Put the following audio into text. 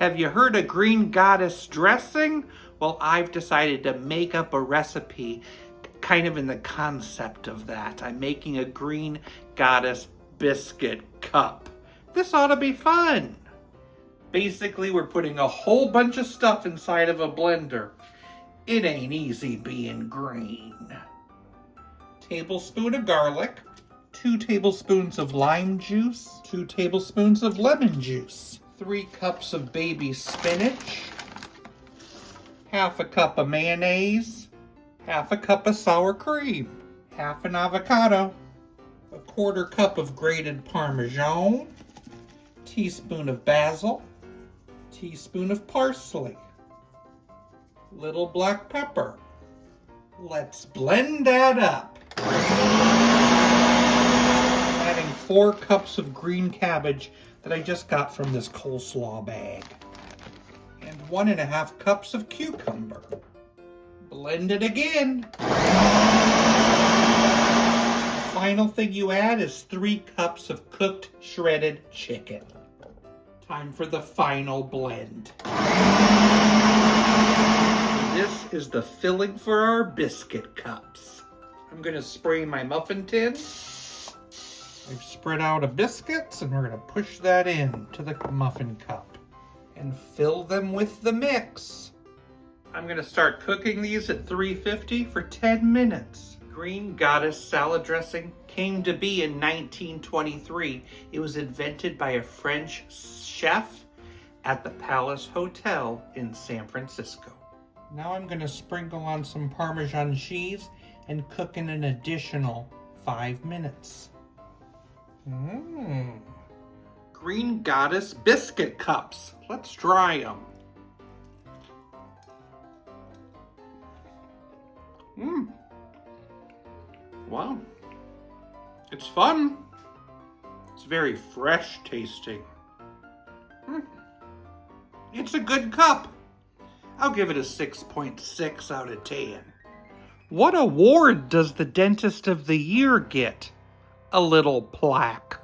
Have you heard of green goddess dressing? Well, I've decided to make up a recipe kind of in the concept of that. I'm making a green goddess biscuit cup. This ought to be fun. Basically, we're putting a whole bunch of stuff inside of a blender. It ain't easy being green. Tablespoon of garlic, 2 tablespoons of lime juice, 2 tablespoons of lemon juice, 3 cups of baby spinach, half a cup of mayonnaise, half a cup of sour cream, half an avocado, a 1/4 cup of grated Parmesan, teaspoon of basil, teaspoon of parsley, little black pepper. Let's blend that up. Adding 4 cups of green cabbage that I just got from this coleslaw bag. And 1½ cups of cucumber. Blend it again. The final thing you add is 3 cups of cooked shredded chicken. Time for the final blend. This is the filling for our biscuit cups. I'm going to spray my muffin tin. I've spread out a biscuits and we're going to push that in to the muffin cup and fill them with the mix. I'm going to start cooking these at 350 for 10 minutes. Green goddess salad dressing came to be in 1923. It was invented by a French chef at the Palace Hotel in San Francisco. Now I'm going to sprinkle on some Parmesan cheese and cook in an additional 5 minutes. Green goddess biscuit cups. Let's dry them. Wow. It's fun. It's very fresh tasting. It's a good cup. I'll give it a 6.6 out of 10. What award does the Dentist of the Year get? A little plaque.